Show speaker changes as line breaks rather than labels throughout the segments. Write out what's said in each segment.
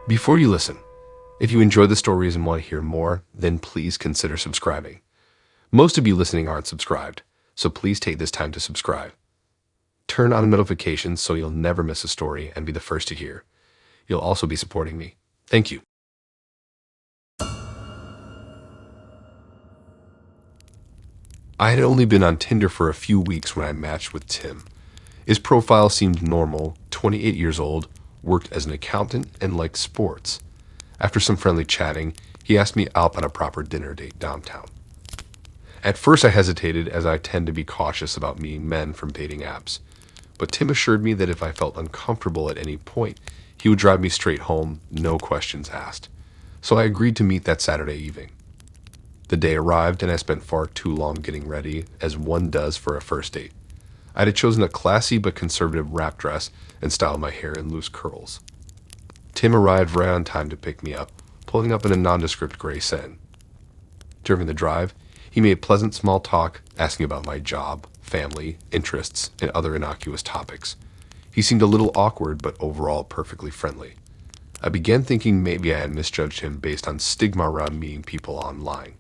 Before you listen, if you enjoy the stories and want to hear more, then please consider subscribing. Most of you listening aren't subscribed, so please take this time to subscribe. Turn on notifications so you'll never miss a story and be the first to hear. You'll also be supporting me. Thank you. I had only been on Tinder for a few weeks when I matched with Tim. His profile seemed normal, 28 years old, worked as an accountant, and liked sports. After some friendly chatting, he asked me out on a proper dinner date downtown. At first I hesitated, as I tend to be cautious about meeting men from dating apps. But Tim assured me that if I felt uncomfortable at any point, he would drive me straight home, no questions asked. So I agreed to meet that Saturday evening. The day arrived and I spent far too long getting ready, as one does for a first date. I had chosen a classy but conservative wrap dress and styled my hair in loose curls. Tim arrived right on time to pick me up, pulling up in a nondescript gray sedan. During the drive, he made pleasant small talk, asking about my job, family, interests, and other innocuous topics. He seemed a little awkward, but overall perfectly friendly. I began thinking maybe I had misjudged him based on stigma around meeting people online.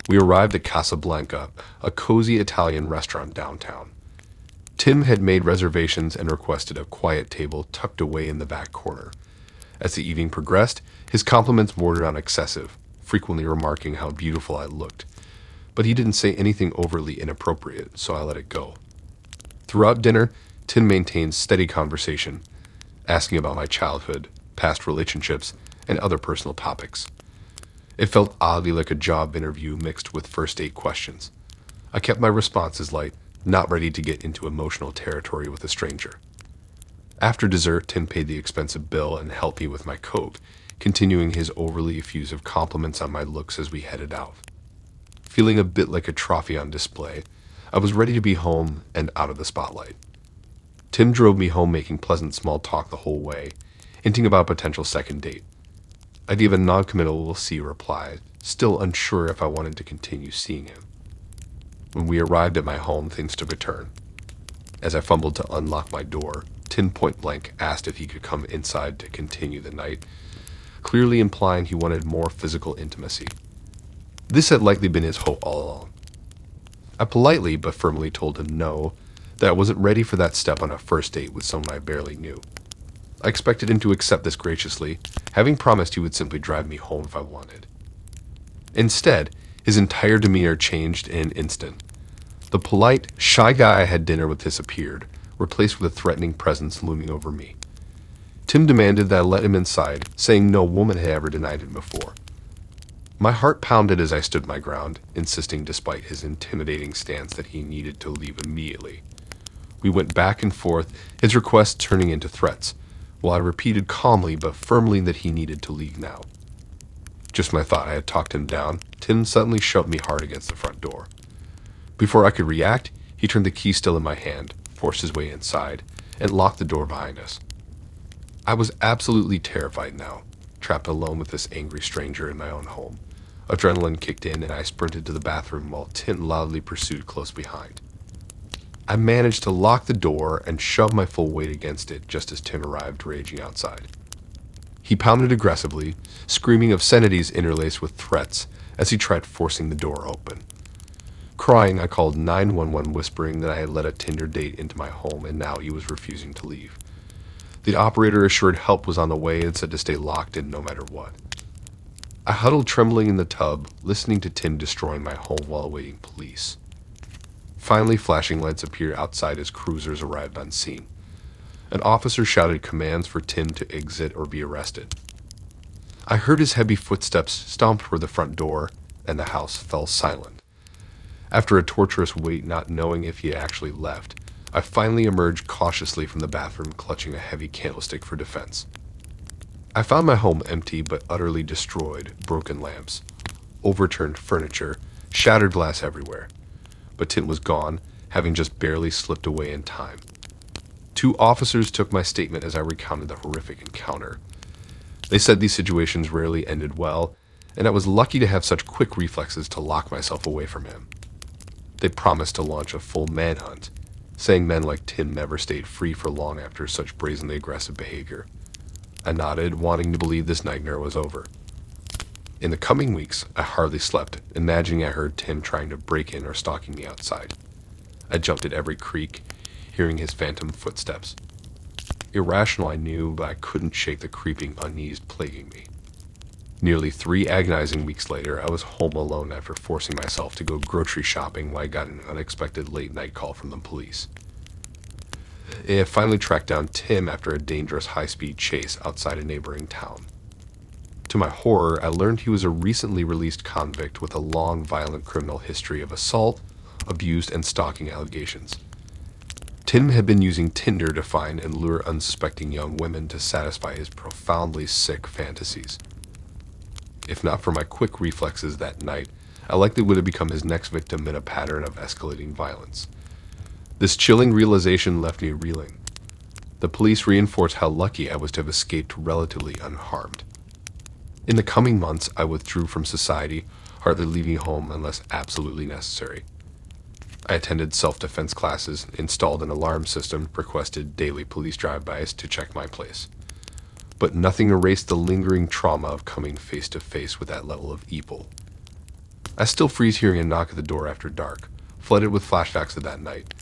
We arrived at Casablanca, a cozy Italian restaurant downtown. Tim had made reservations and requested a quiet table tucked away in the back corner. As the evening progressed, his compliments bordered on excessive, frequently remarking how beautiful I looked. But he didn't say anything overly inappropriate, so I let it go. Throughout dinner, Tim maintained steady conversation, asking about my childhood, past relationships, and other personal topics. It felt oddly like a job interview mixed with first date questions. I kept my responses light, not ready to get into emotional territory with a stranger. After dessert, Tim paid the expensive bill and helped me with my coat, continuing his overly effusive compliments on my looks as we headed out. Feeling a bit like a trophy on display, I was ready to be home and out of the spotlight. Tim drove me home, making pleasant small talk the whole way, hinting about a potential second date. I gave a non-committal "we'll see" reply, still unsure if I wanted to continue seeing him. When we arrived at my home, things took a turn. As I fumbled to unlock my door, Tim point-blank asked if he could come inside to continue the night, clearly implying he wanted more physical intimacy. This had likely been his hope all along. I politely but firmly told him no, that I wasn't ready for that step on a first date with someone I barely knew. I expected him to accept this graciously, having promised he would simply drive me home if I wanted. Instead, his entire demeanor changed in an instant. The polite, shy guy I had dinner with disappeared, replaced with a threatening presence looming over me. Tim demanded that I let him inside, saying no woman had ever denied him before. My heart pounded as I stood my ground, insisting despite his intimidating stance that he needed to leave immediately. We went back and forth, his requests turning into threats, while I repeated calmly but firmly that he needed to leave now. Just when I thought I had talked him down, Tim suddenly shoved me hard against the front door. Before I could react, he turned the key still in my hand, forced his way inside, and locked the door behind us. I was absolutely terrified now, trapped alone with this angry stranger in my own home. Adrenaline kicked in and I sprinted to the bathroom while Tim loudly pursued close behind. I managed to lock the door and shove my full weight against it just as Tim arrived raging outside. He pounded aggressively, screaming obscenities interlaced with threats as he tried forcing the door open. Crying, I called 911, whispering that I had let a Tinder date into my home and now he was refusing to leave. The operator assured help was on the way and said to stay locked in no matter what. I huddled trembling in the tub, listening to Tim destroying my home while awaiting police. Finally, flashing lights appeared outside as cruisers arrived on scene. An officer shouted commands for Tim to exit or be arrested. I heard his heavy footsteps stomp toward the front door, and the house fell silent. After a torturous wait, not knowing if he had actually left, I finally emerged cautiously from the bathroom, clutching a heavy candlestick for defense. I found my home empty but utterly destroyed, broken lamps, overturned furniture, shattered glass everywhere. But Tim was gone, having just barely slipped away in time. 2 officers took my statement as I recounted the horrific encounter. They said these situations rarely ended well, and I was lucky to have such quick reflexes to lock myself away from him. They promised to launch a full manhunt, saying men like Tim never stayed free for long after such brazenly aggressive behavior. I nodded, wanting to believe this nightmare was over. In the coming weeks, I hardly slept, imagining I heard Tim trying to break in or stalking me outside. I jumped at every creak, hearing his phantom footsteps. Irrational, I knew, but I couldn't shake the creeping unease plaguing me. Nearly 3 agonizing weeks later, I was home alone after forcing myself to go grocery shopping when I got an unexpected late-night call from the police. I had finally tracked down Tim after a dangerous high-speed chase outside a neighboring town. To my horror, I learned he was a recently released convict with a long, violent criminal history of assault, abuse, and stalking allegations. Tim had been using Tinder to find and lure unsuspecting young women to satisfy his profoundly sick fantasies. If not for my quick reflexes that night, I likely would have become his next victim in a pattern of escalating violence. This chilling realization left me reeling. The police reinforced how lucky I was to have escaped relatively unharmed. In the coming months, I withdrew from society, hardly leaving home unless absolutely necessary. I attended self-defense classes, installed an alarm system, requested daily police drive-bys to check my place. But nothing erased the lingering trauma of coming face to face with that level of evil. I still freeze hearing a knock at the door after dark, flooded with flashbacks of that night,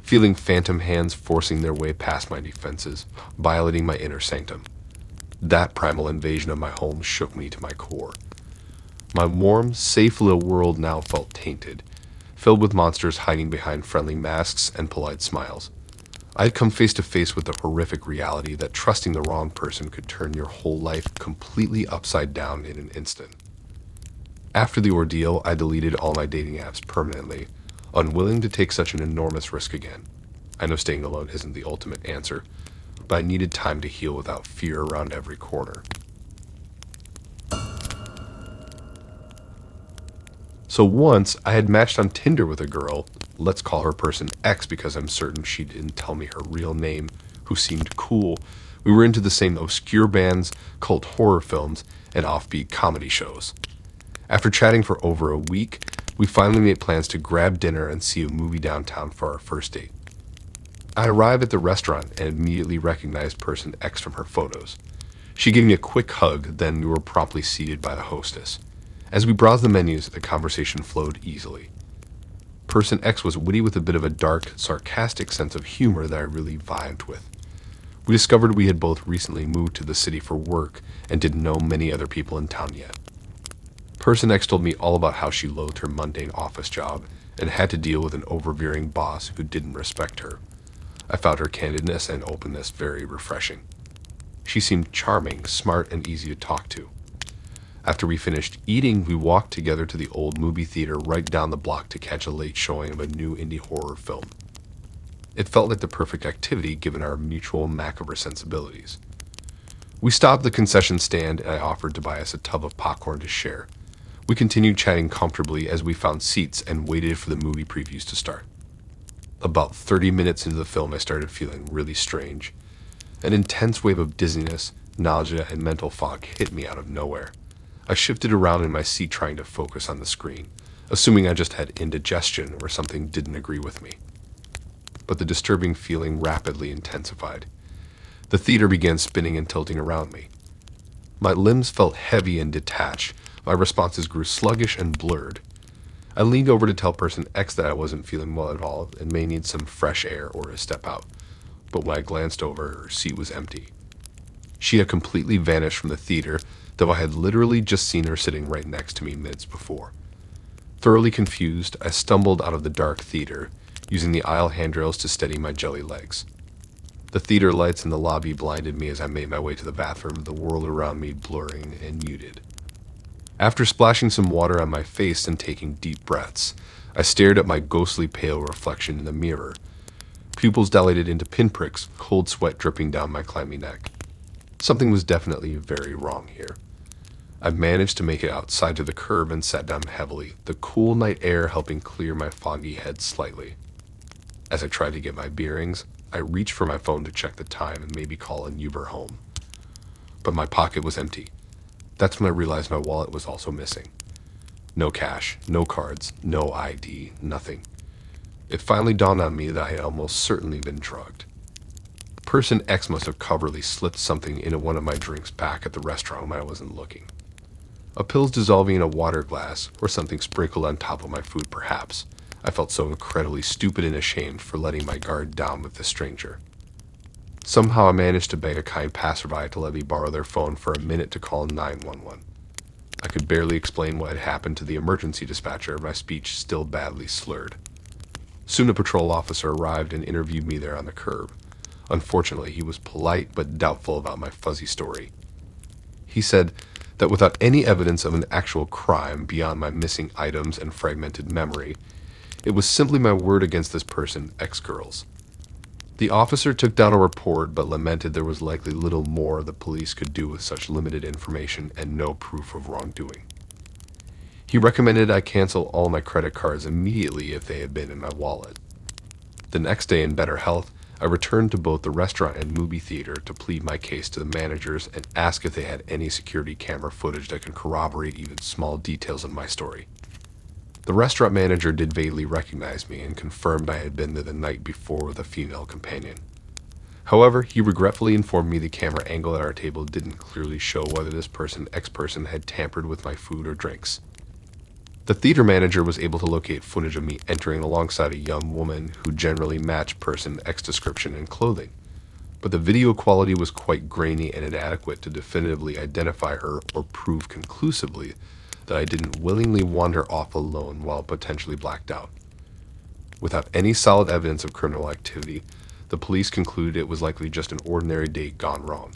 feeling phantom hands forcing their way past my defenses, violating my inner sanctum. That primal invasion of my home shook me to my core. My warm, safe little world now felt tainted, filled with monsters hiding behind friendly masks and polite smiles. I had come face to face with the horrific reality that trusting the wrong person could turn your whole life completely upside down in an instant. After the ordeal, I deleted all my dating apps permanently, unwilling to take such an enormous risk again. I know staying alone isn't the ultimate answer, but I needed time to heal without fear around every corner. So once, I had matched on Tinder with a girl, let's call her person X because I'm certain she didn't tell me her real name, who seemed cool. We were into the same obscure bands, cult horror films, and offbeat comedy shows. After chatting for over a week, we finally made plans to grab dinner and see a movie downtown for our first date. I arrived at the restaurant and immediately recognized person X from her photos. She gave me a quick hug, then we were promptly seated by the hostess. As we browsed the menus, the conversation flowed easily. Person X was witty with a bit of a dark, sarcastic sense of humor that I really vibed with. We discovered we had both recently moved to the city for work and didn't know many other people in town yet. Person X told me all about how she loathed her mundane office job and had to deal with an overbearing boss who didn't respect her. I found her candidness and openness very refreshing. She seemed charming, smart, and easy to talk to. After we finished eating, we walked together to the old movie theater right down the block to catch a late showing of a new indie horror film. It felt like the perfect activity given our mutual macabre sensibilities. We stopped at the concession stand and I offered to buy us a tub of popcorn to share. We continued chatting comfortably as we found seats and waited for the movie previews to start. About 30 minutes into the film, I started feeling really strange. An intense wave of dizziness, nausea, and mental fog hit me out of nowhere. I shifted around in my seat trying to focus on the screen, assuming I just had indigestion or something didn't agree with me. But the disturbing feeling rapidly intensified. The theater began spinning and tilting around me. My limbs felt heavy and detached. My responses grew sluggish and blurred. I leaned over to tell person X that I wasn't feeling well at all and may need some fresh air or to step out. But when I glanced over, her seat was empty. She had completely vanished from the theater, though I had literally just seen her sitting right next to me minutes before. Thoroughly confused, I stumbled out of the dark theater, using the aisle handrails to steady my jelly legs. The theater lights in the lobby blinded me as I made my way to the bathroom, the world around me blurring and muted. After splashing some water on my face and taking deep breaths, I stared at my ghostly pale reflection in the mirror, pupils dilated into pinpricks, cold sweat dripping down my clammy neck. Something was definitely very wrong here. I managed to make it outside to the curb and sat down heavily, the cool night air helping clear my foggy head slightly. As I tried to get my bearings, I reached for my phone to check the time and maybe call an Uber home. But my pocket was empty. That's when I realized my wallet was also missing. No cash, no cards, no ID, nothing. It finally dawned on me that I had almost certainly been drugged. Person X must have covertly slipped something into one of my drinks back at the restaurant when I wasn't looking. A pill's dissolving in a water glass, or something sprinkled on top of my food perhaps. I felt so incredibly stupid and ashamed for letting my guard down with this stranger. Somehow I managed to beg a kind passerby to let me borrow their phone for a minute to call 911. I could barely explain what had happened to the emergency dispatcher, my speech still badly slurred. Soon a patrol officer arrived and interviewed me there on the curb. Unfortunately, he was polite but doubtful about my fuzzy story. He said that without any evidence of an actual crime beyond my missing items and fragmented memory, it was simply my word against this person, ex-girls. The officer took down a report but lamented there was likely little more the police could do with such limited information and no proof of wrongdoing. He recommended I cancel all my credit cards immediately if they had been in my wallet. The next day, in better health, I returned to both the restaurant and movie theater to plead my case to the managers and ask if they had any security camera footage that could corroborate even small details of my story. The restaurant manager did vaguely recognize me and confirmed I had been there the night before with a female companion. However, he regretfully informed me the camera angle at our table didn't clearly show whether this ex-person had tampered with my food or drinks. The theater manager was able to locate footage of me entering alongside a young woman who generally matched person X description and clothing, but the video quality was quite grainy and inadequate to definitively identify her or prove conclusively that I didn't willingly wander off alone while potentially blacked out. Without any solid evidence of criminal activity, the police concluded it was likely just an ordinary date gone wrong.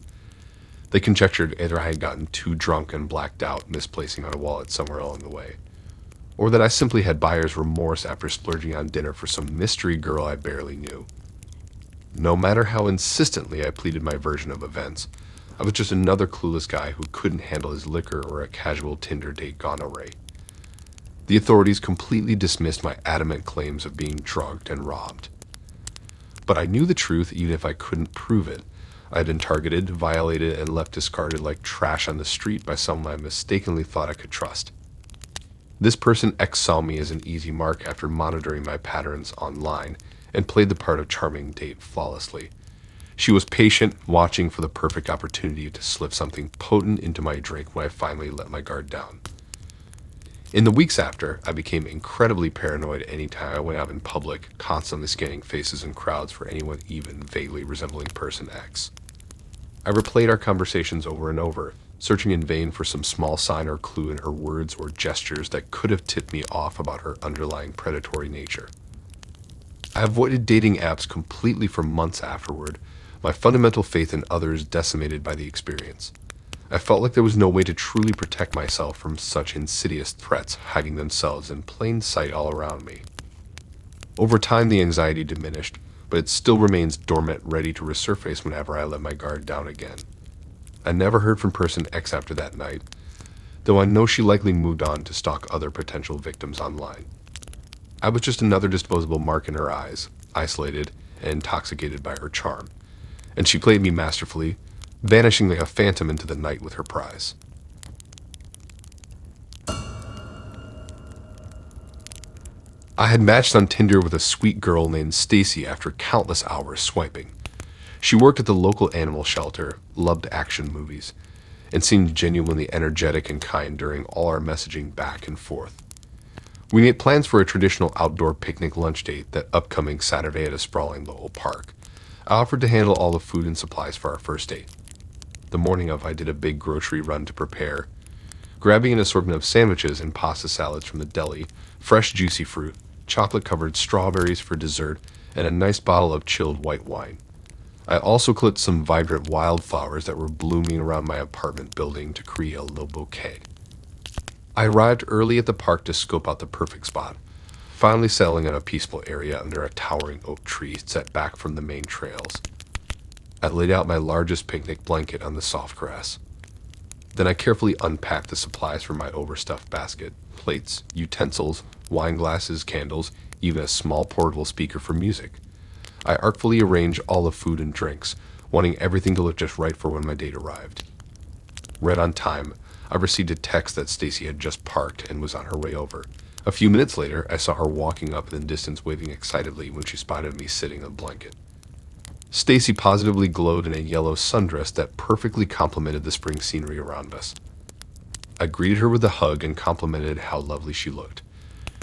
They conjectured either I had gotten too drunk and blacked out, misplacing my wallet somewhere along the way, or that I simply had buyer's remorse after splurging on dinner for some mystery girl I barely knew. No matter how insistently I pleaded my version of events, I was just another clueless guy who couldn't handle his liquor or a casual Tinder date gone awry. The authorities completely dismissed my adamant claims of being drugged and robbed. But I knew the truth even if I couldn't prove it. I had been targeted, violated, and left discarded like trash on the street by someone I mistakenly thought I could trust. This person X saw me as an easy mark after monitoring my patterns online and played the part of charming date flawlessly. She was patient, watching for the perfect opportunity to slip something potent into my drink when I finally let my guard down. In the weeks after, I became incredibly paranoid anytime I went out in public, constantly scanning faces and crowds for anyone even vaguely resembling person X. I replayed our conversations over and over, searching in vain for some small sign or clue in her words or gestures that could have tipped me off about her underlying predatory nature. I avoided dating apps completely for months afterward, my fundamental faith in others decimated by the experience. I felt like there was no way to truly protect myself from such insidious threats hiding themselves in plain sight all around me. Over time, the anxiety diminished, but it still remains dormant, ready to resurface whenever I let my guard down again. I never heard from person X after that night, though I know she likely moved on to stalk other potential victims online. I was just another disposable mark in her eyes, isolated and intoxicated by her charm, and she played me masterfully, vanishing like a phantom into the night with her prize. I had matched on Tinder with a sweet girl named Stacy after countless hours swiping. She worked at the local animal shelter, loved action movies, and seemed genuinely energetic and kind during all our messaging back and forth. We made plans for a traditional outdoor picnic lunch date that upcoming Saturday at a sprawling local park. I offered to handle all the food and supplies for our first date. The morning of, I did a big grocery run to prepare, grabbing an assortment of sandwiches and pasta salads from the deli, fresh juicy fruit, chocolate-covered strawberries for dessert, and a nice bottle of chilled white wine. I also clipped some vibrant wildflowers that were blooming around my apartment building to create a little bouquet. I arrived early at the park to scope out the perfect spot, finally settling in a peaceful area under a towering oak tree set back from the main trails. I laid out my largest picnic blanket on the soft grass. Then I carefully unpacked the supplies from my overstuffed basket: plates, utensils, wine glasses, candles, even a small portable speaker for music. I artfully arranged all the food and drinks, wanting everything to look just right for when my date arrived. Right on time, I received a text that Stacy had just parked and was on her way over. A few minutes later, I saw her walking up in the distance, waving excitedly when she spotted me sitting on a blanket. Stacy positively glowed in a yellow sundress that perfectly complemented the spring scenery around us. I greeted her with a hug and complimented how lovely she looked.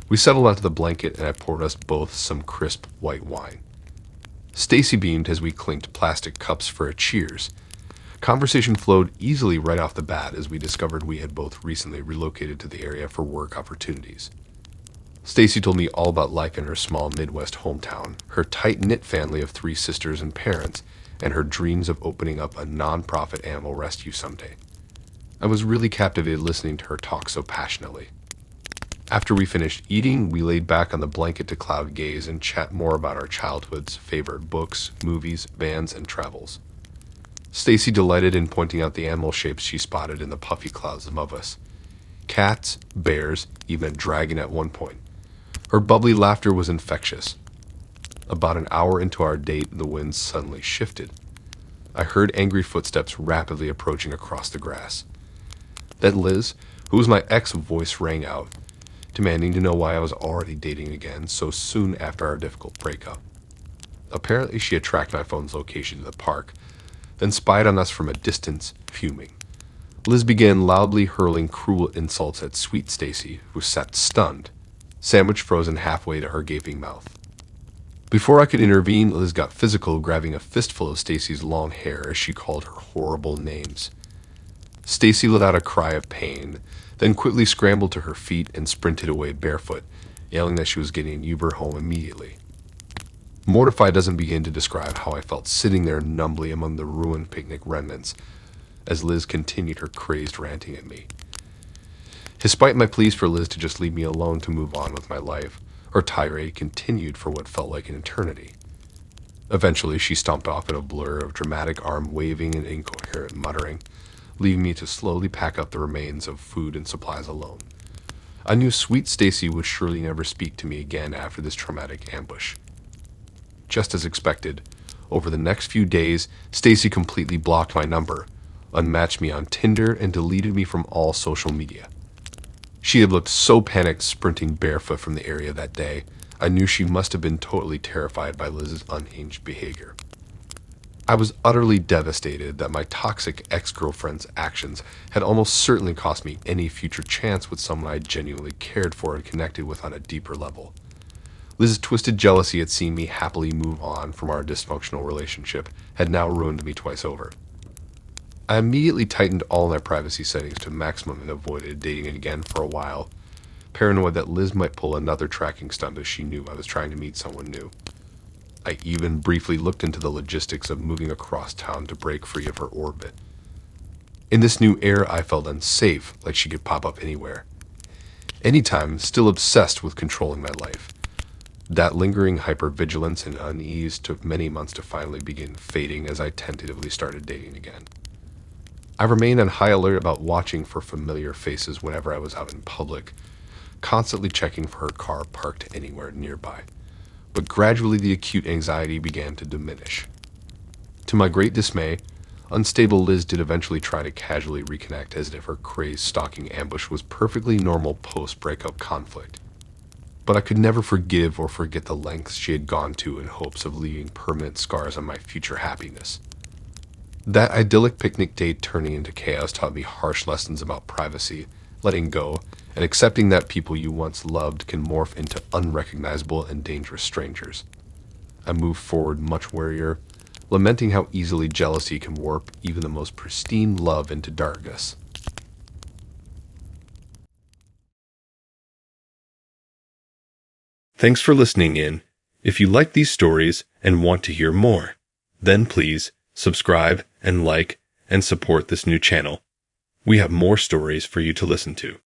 We settled onto the blanket and I poured us both some crisp white wine. Stacy beamed as we clinked plastic cups for a cheers. Conversation flowed easily right off the bat as we discovered we had both recently relocated to the area for work opportunities. Stacy told me all about life in her small Midwest hometown, her tight-knit family of 3 sisters and parents, and her dreams of opening up a non-profit animal rescue someday. I was really captivated listening to her talk so passionately. After we finished eating, we laid back on the blanket to cloud gaze and chat more about our childhood's favorite books, movies, bands, and travels. Stacy delighted in pointing out the animal shapes she spotted in the puffy clouds above us. Cats, bears, even a dragon at one point. Her bubbly laughter was infectious. About an hour into our date, the wind suddenly shifted. I heard angry footsteps rapidly approaching across the grass. Then Liz, who was my ex, voice rang out, demanding to know why I was already dating again so soon after our difficult breakup. Apparently she had tracked my phone's location to the park, then spied on us from a distance, fuming. Liz began loudly hurling cruel insults at sweet Stacy, who sat stunned, sandwich frozen halfway to her gaping mouth. Before I could intervene, Liz got physical, grabbing a fistful of Stacy's long hair as she called her horrible names. Stacy let out a cry of pain, then quickly scrambled to her feet and sprinted away barefoot, yelling that she was getting an Uber home immediately. Mortified doesn't begin to describe how I felt sitting there numbly among the ruined picnic remnants as Liz continued her crazed ranting at me. Despite my pleas for Liz to just leave me alone to move on with my life, her tirade continued for what felt like an eternity. Eventually, she stomped off in a blur of dramatic arm waving and incoherent muttering, leaving me to slowly pack up the remains of food and supplies alone. I knew sweet Stacy would surely never speak to me again after this traumatic ambush. Just as expected, over the next few days, Stacy completely blocked my number, unmatched me on Tinder, and deleted me from all social media. She had looked so panicked sprinting barefoot from the area that day, I knew she must have been totally terrified by Liz's unhinged behavior. I was utterly devastated that my toxic ex-girlfriend's actions had almost certainly cost me any future chance with someone I genuinely cared for and connected with on a deeper level. Liz's twisted jealousy at seeing me happily move on from our dysfunctional relationship had now ruined me twice over. I immediately tightened all my privacy settings to maximum and avoided dating again for a while, paranoid that Liz might pull another tracking stunt as she knew I was trying to meet someone new. I even briefly looked into the logistics of moving across town to break free of her orbit. In this new era, I felt unsafe, like she could pop up anywhere. Anytime, still obsessed with controlling my life. That lingering hypervigilance and unease took many months to finally begin fading as I tentatively started dating again. I remained on high alert about watching for familiar faces whenever I was out in public, constantly checking for her car parked anywhere nearby. But gradually the acute anxiety began to diminish. To my great dismay, unstable Liz did eventually try to casually reconnect as if her crazed stalking ambush was perfectly normal post-breakup conflict. But I could never forgive or forget the lengths she had gone to in hopes of leaving permanent scars on my future happiness. That idyllic picnic date turning into chaos taught me harsh lessons about privacy, letting go, and accepting that people you once loved can morph into unrecognizable and dangerous strangers. I moved forward much warier, lamenting how easily jealousy can warp even the most pristine love into darkness. Thanks for listening in. If you like these stories and want to hear more, then please subscribe and like and support this new channel. We have more stories for you to listen to.